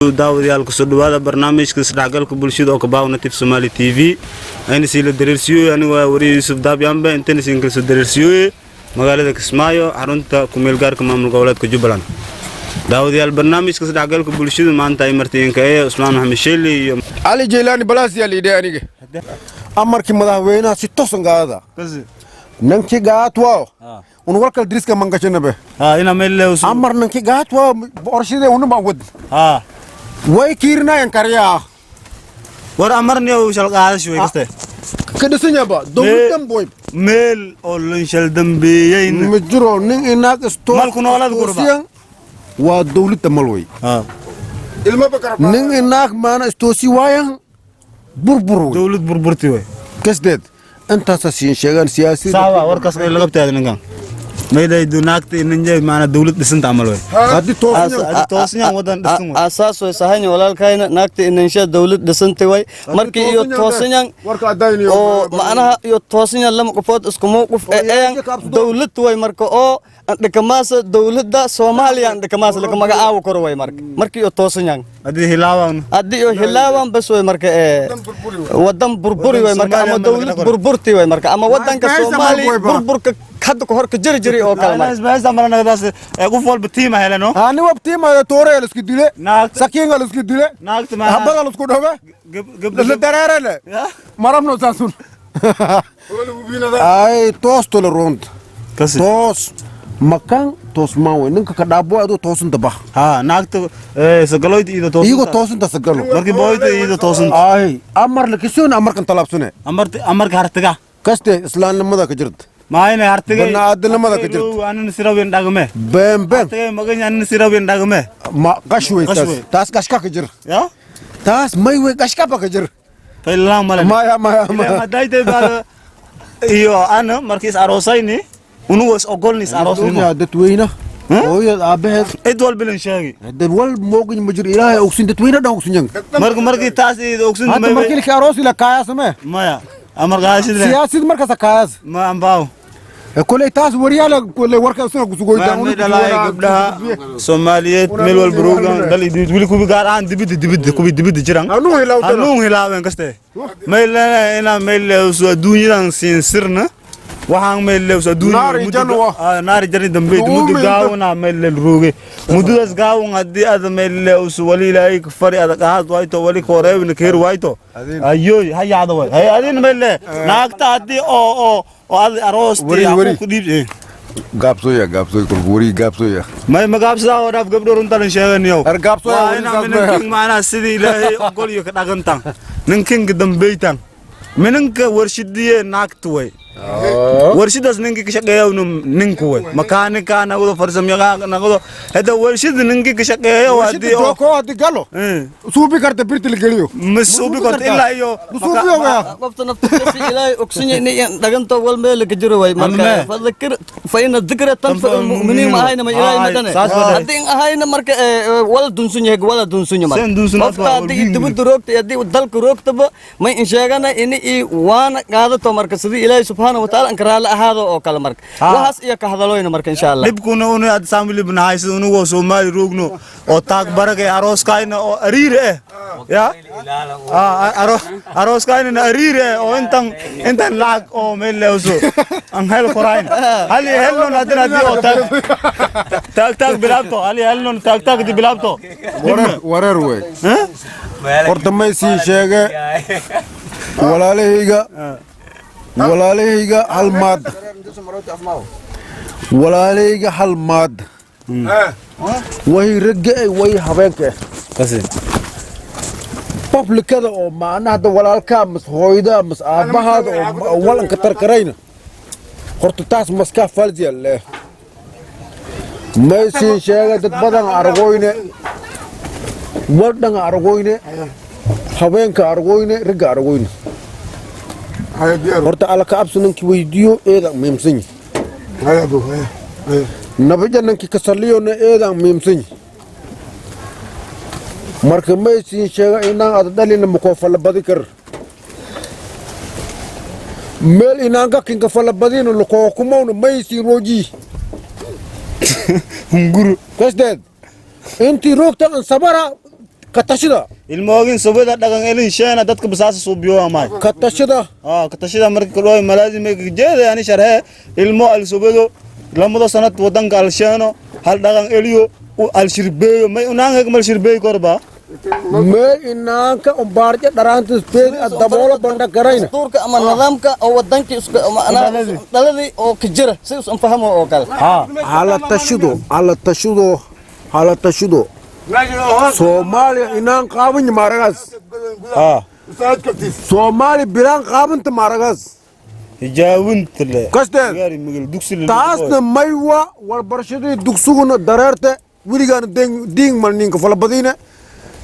داوديال كسودوada barnaamijka isdhexgalka bulshada oo ka baawnatib Somali TV ayna si la dareersiyo ani waa wari Yusuf Daabyaanba inta si kala soo dareersiyo magaalada Kismaayo xarunta ku meel gaarka maamulka goboleedka Jubbaland داوديال barnaamijka isdhexgalka bulshada maanta ay marteenka ee Usmaan Maxamed Sheeli iyo Ali Jeelani Balaasi aliide aniga amarkii madaxweynaha si toosan gaada nanki gaatwa un warkal driska mangashanabe ina meel amar nanki gaatwa orshide unu ma wad way kiirna yan kariya war amarni oo shal qaadash way kaste kadasanya ba dowladdan boy meel oo lan shal dambeeyeen majro nin inaag isto malku noolad gurba waa dowladda malway ilma bakar nin inaag maana istoosi waayan burburu dowlad burburti way kasdeed انت اساسين شغال سياسي ساوا وركاس لا غبتاد نكان ميداي دوناكت انجي معنا دوله دسنت عمل وي هادي توسنيا ودان دسن اساس وي ساهن walaalkayna naagta inanshada dawlad dhisantay way markii iyo toosanyan warka adayni oo macnaha iyo toosanyan lama qofood isku mowqif ee dawlad way marka oo dhakamaasa dawladda Soomaaliya dhakamaasa laga magacaawo karo way markii iyo toosanyan hadii hilaawan bas way marka ee wadan burburi way marka ama dawlad burburti way marka ama wadanka Soomaaliya burburka hadda ku horka jiri oo kala ma isbaaysan marna daas qof walba tiima helano ani wab tiima toore la isku dile sakiin la isku dile naagta ma habada la isku dhaga gabdha dareerana maramno saasun ay toos tolo rond toos makan toos ma way ninka ka dhaabo adu toosan daba naagta sagaloyd iido toosan iigo toosan sagalo markii booyda iido toosan ay amar la kisuun amarkan talaabsane amarka hartaga kaste islaamnimada ka jirta ما هنا هرتجي بنادلمada ka jirto أنا نسيرابين دعمه بام هرتجي مغني أنا نسيرابين دعمه ما قشوي تاس قشكا كجر يا تاس ما يوي قشكا بكجر فيلا ما دايت بعد إيوه أنا مركز أروسيني ونوس أقولنيس أروسيني يا دتوينا أو يا أبيه إدوال بلنشاقي إدوال موجود مجر إلهي أوكسين دتوينا ده أوكسين مركز تاس أوكسين هذا مركز كأروسي لكايا سماه ما يا أمر قاعد سياسي مركز كاياس ما أمباو كل تاس ورياله كل وركة سنة كسوقي ما دلائي قبلها سوماليات ملول بروغان دل يدولي كوبي قاران دبيد جران أنو هلاوين كسته ما إلا إنا ما إلا وسوا دنيا سين سرنا وحنا ما إلا وسوا دنيا نار جري دمبيد مدو قاونا ما إلا الروجي مدو دس قاون عدي هذا ما إلا وسوا ولي لاي كفري هذا كهاد وايتو ولي كوريو نكير وايتو أيوه هاي هذا واي هاي هذين ما إلا ناقت عدي أو أروس تي كديب قابسويا كل قابسويا ما قابسا وراف قبل رنتان شغنيو قابسويا أنا من معنا سيدي لا أقول يك دعانتان نكين قدام بيتان منك ورشدية ناكتوي ورشد أصلا نكى كشكاية ونم نكوي مكانك أنا أقول فرزم يا أنا أقول هذا ورشد نكى كشكاية وادي وادي قالوا سوبي كارت بيرت الجريو مش سوبي كارت إلا يو سوبي يا وقت نفتح إلى أكسني إني دعانت أول ما لك جروي مركا فذكر فإن الذكر تنفع المؤمنين ما هاي نما إلهي مدنه هذين هاي نمرك ولا دنسوني هيك ولا دنسوني مرك وقت هذي تبود روك هذي ودلك روك تبا ما إن شاءنا إني وانا هذا تمرك سدي إلهي سبحانه وتعالى أنكر على هذا أو كلام مرك وهاس إياه كهذلوينا مرك إن شاء الله نبكون هون هذا سامي بنايس هون وسومالي روغنو أو تاك بركة أروس كاين أو أرير يا أروس كاين أرير أو إنتن لاك أو ميل وسو أنهل قرائن هلي هلون هذا دي أو تاك بلابتو هلي هلون تاك دي بلابتو ورروي أردمي سي شيء ولا لهيجا هالماد ولا لهيجا هالماد وهي رجع وهي حبينك كسي بابل كذا أو معنا هذا ولا الكام مس هويدا مس أبا هذا ولا انكتر كرينا خرط تاس مسكاف فالزي الله ما يصير شيء تتبدل أرجوينه ودنا أرجوينه حبينك أرجوينه رجع أرجوينه horta ala ka absananki weydiyo eedan miimsan nabajananki kasaliyona eedan miimsan marka maysiin sheega inaan aad dhalina makofala badi kar meel inaan gakinka fala badino lakookumowna maysiin roji hunguru kasdeed intii roogta an sabara katashida ilmoogin sobada dhagan elin sheena dadka basaas suubiyo amay katashida katashida markii loo malaazim jeeda yani sharhe ilmo al sobado lamada sanad wadanka al sheeno hal dhagan eliyo al shirbeeyo may unaanga mal shirbeey korba me inaanka umbaarja dharaantis beed adaboola bandha garayna turka ama nidaamka oo wadanka isku dhaladii oo ka jira si uu fahmo oo kale hala tashido Soomaaliya inaan qaaban maragas Soomaali bilaan qaabanta maragas hijaawintle kasteen gaari migil dugsi taasna maywa walbarashadii dugsuguna dareerte wiligaan diing malninka falabadiina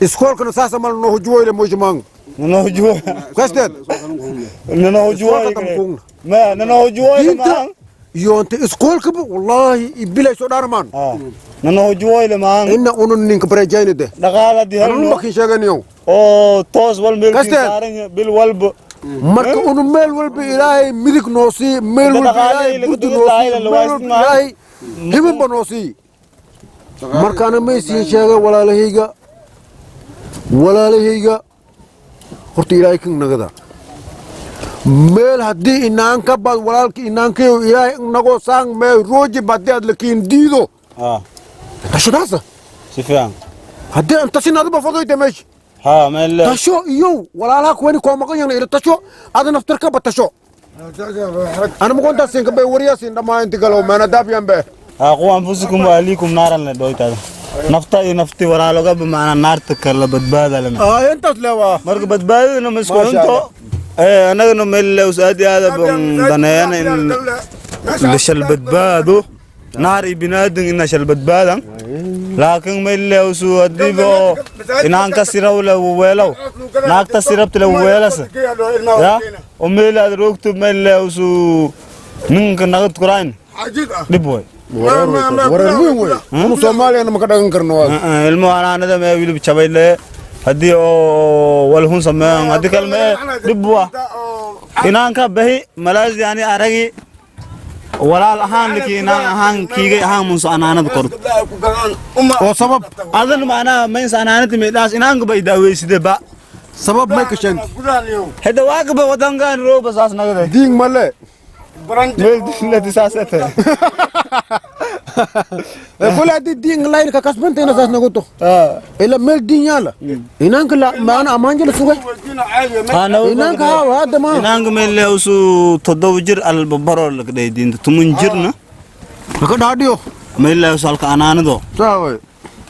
iskoolkana saasa mal noo juwoyle mojmaan noo juwo kasteen noo juwo ma noo juwo ma yoonte iskoolka wallahi ibilay soo dhaarmaan noo juwo ma inna unun ninka barajayne de dhaqaala di hal ma ki sheeganiyo oo toos wal meel saaran bil walba marka unu meel walba ilaahay midig noosi meel walba ilaahay burdi noosi ilaahay hibanba noosi markaana may siin sheegay walaalahayga horta ilaahay kan nagada meel haddii inaanka baad walaalka inaankayo ilaahay nagoo saang mee rooji baddii aad lakiin diido tashadaasa si fiican haddii aan tasinaadaba fadoyta meesha meel tasho iyo walaalaha kuwani koo maqan yana ila tasho aad naftarka ba tasho ana muqonta siin ka bay wariyaasin dhamaa inta galo maana daabiyan be qo anfusikum wa ahlikum naaran la dooytada nafta iyo nafti walaaloga bamaana naarta kala badbaada lama intaas leewa marka badbaadina mas'uulto anagana meel usaadi aada daneeyana in la shal badbaado naar ibnaadan in shal badbaadan laakiin meel usu adibo inaan ka siraw la weelaw naagta sirabta la weelasa ya oo meel aad roogto meel usu ninka nagad quraan dib way warar weyn way anu Soomaaliya ma ka dhagan karno ilmo anaanada ma wiilib jabayle hadii oo wal hun sameeyaan hadii kalme dib waa inaan ka bahi malaaz yani aragi walaal ahaan liki inaan ahaan kiigay ahaan mun anaanada korto oo sabab adan maana ma anaanada meedaas inaan ka bay daaweyside ba sabab may ka shan hada waaqba wadankan rooba saas nagada diing male meel dilati saasate kula di diing lain ka kasbante na saas nagoto ila meel diing yala inaan ka maana amaanjil sugay inaan ka hada ma inaan ka meel usu todob jir al babaro la kadhay diinta tumun jirna ka dhaadiyo meel usu halka anaanado saaway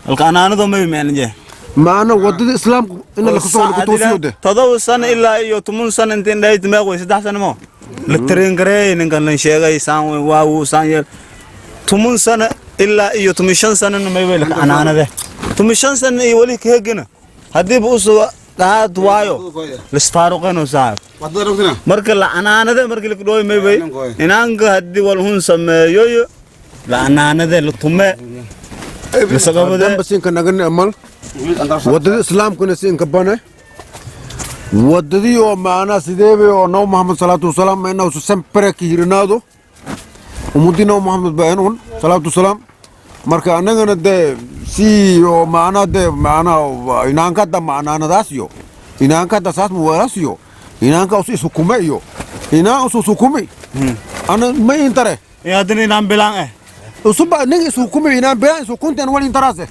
halka anaanado may meenje maana wadada islaamku in la kusoo lagu toosiyo de todob sano ilaa iyo tumun sano intii dhayd meeqoy 3 sano mo la tareen garay ninkan la sheegay saan waaw saan yeel tumun sano ilaa iyo 15 sano may way la anaanade 15 sano iyo wali ka hegana hadii bu usu daad waayo listaaruqano saab marka la anaanade markii la dhooy may way inaanka hadii wal hun sameeyo la anaanade la tume la sababada basinka nagan amal wadada islaamkuna siinka bane wadadii oo maana sideebe oo naw Muhammad sallallahu alayhi wasallam inuu sempre kiirnaado umudina Muhammad baanun sallallahu alayhi wasallam marka anagana de si oo maana inaanka da maanaanadaasiyo inaanka da saas muwarasiyo inaanka usu kumeeyo inaan usu kumey ana ma intare ya dini inaan bilaan usuba ningi isu kumey inaan bilaan isu kuntan wal interase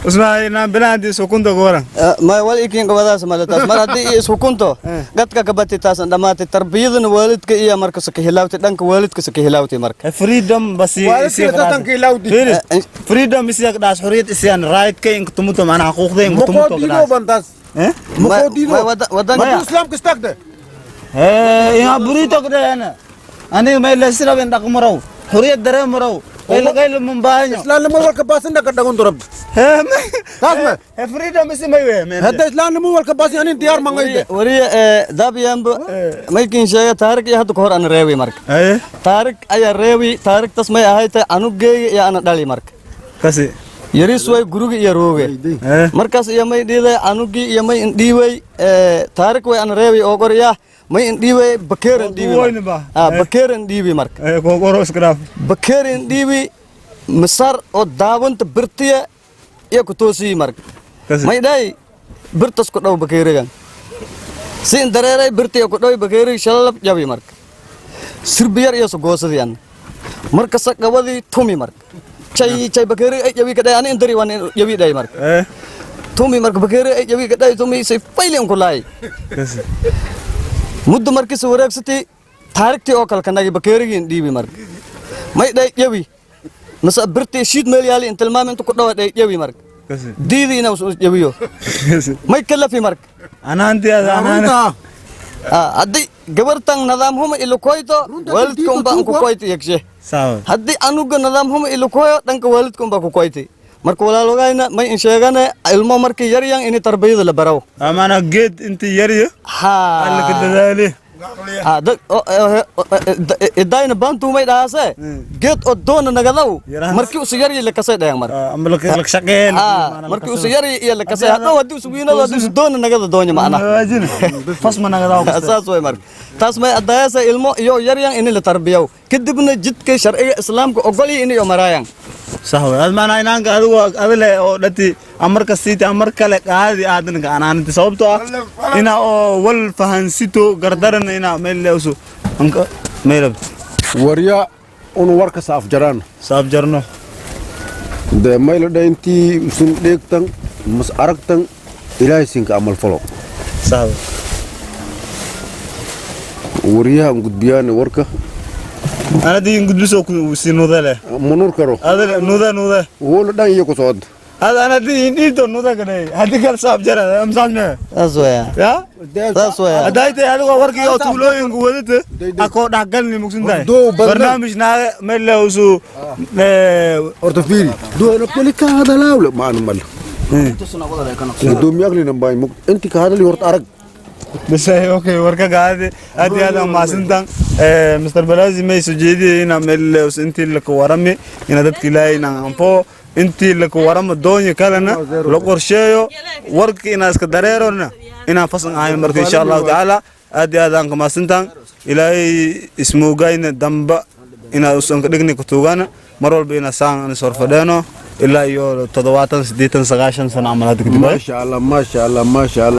usma inaan bilaan di isu kunta goran ma wal ikin gabadhaas malatas mar hadii isu kunto gadka kabati taasan dhamaatay tarbiyadana waalidka iyo markaas ka hilaawtay dhanka waalidka ka hilaawtay marka freedom basi freedom isi daas xuriyad isiyaan right ka in tumuto macna xuquuqda in tumuto bantas wadan islam ka stagde ya burito kada ana ma la sira ben dhaqmaraw xuriyad dareemaraw qayl mumbaanya islaan lama walka baasin ka dhagan durab taasme freedom isi may weeyeen hadda islaan lama walka baasin anin diyaar mangayde wariya daabiyamba maykin sheega taariikh iyo hadda ka hor aan reewi marka taariikh ayaa reewi taariikh tasmay ahayd anugeey iyo ana dhali marka kasi yaris way guruga iyo rooge markaas iyo may dhiiday anugi iyo may indhiiway taariikh way aan reewi oo goriya may indhiiway bakeeran dhiibi bakeeran dhiibi marka gogoros graf bakeeran dhiibi masar oo daawanta birtiya iyo ku toosi marka ما يداي برتس كدو بكيريان سين دريري برتي كدو بكيري شلب جابي مرك سربيار يسو غوسديان مرك سقبدي تومي مرك چاي بكيري جابي كداي اني اندري وان جابي داي مرك تومي مرك بكيري جابي كداي تومي سي فايلين كولاي مد مرك سوركستي تاركتي اوكل كناي بكيري ديبي مرك ما يداي جابي نسا برتي شيد مليالي انت المام انت كدو داي جابي مرك ديدي انا جابيو ما يكلفي مرك انا انت انا هدي قبرتن نظامهم إلو كويتو والدكم بانكو كويتي يكشي هدي أنوغ نظامهم إلو كويتو تنك والدكم بانكو كويتي مركو ولا لغاينا ما إنشاغانا علمو مركي يريان إني تربية لبراو أمانا قيد انت يريو قال لك الدلالي إداين بانتو ما يدهاسي قيد أدون نغلاو مركي وسياري اللي كسي دايان مرك لك شقين مركي وسياري اللي كسي هدو ودي وسوينا ودي سدون نغلا دوني معنا فاسما نغلاو أساس وي مرك تاس ما أدهاسي علمو يو يريان إني لتربيو كدبنا جدك شرعي إسلام كو أقولي إني يو مرايان صح أزمان أينانك أدو التي أمريكا سيتي أمريكا لك هذه أدنك أنا أنت صوبتو إنا ول فهنسيتو قردرن إنا ميل وسو أنك ميل وريا أون ورك صاف جران صاف جرنو ده ميل ده أنتي سن ديكتن مس أركتن إلهي سينك عمل فلو صح وريا نقد بيان وركه أنا دي نقول بسوا سينو ذا له منور كرو هذا نوذا هو لدان يكو صاد هذا أنا دي نيتو نوذا كده هذا كل صاحب جرا أمسالنا أزويا يا أزويا أدايته هذا ورك يو تقولوا ينقوله أكو دعقلني مقصود ده برنامج نا ملا وسو أرتفيري دو أنا بقولك هذا لا ولا ما أنا مال دوم يغلي نباي أنت كهذا اللي ورت أرق بس اوكي وركا قاعد ادي هذا ما سنتان مستر بلازي ما يسجدي هنا مل انت لك ورمي هنا دتك لاي نانفو انت لك ورم دوني كلنا لو قرشيو ورك هنا اسك دريرنا هنا فصل هاي مرك ان شاء الله تعالى ادي هذا ما سنتان الى اسمه جاين دمبا هنا اسنك دغني كتوغانا مرول بينا سان سورفدانو الا يو تضواتن سديتن سغاشن سن عملات ما شاء الله ما شاء الله ما شاء الله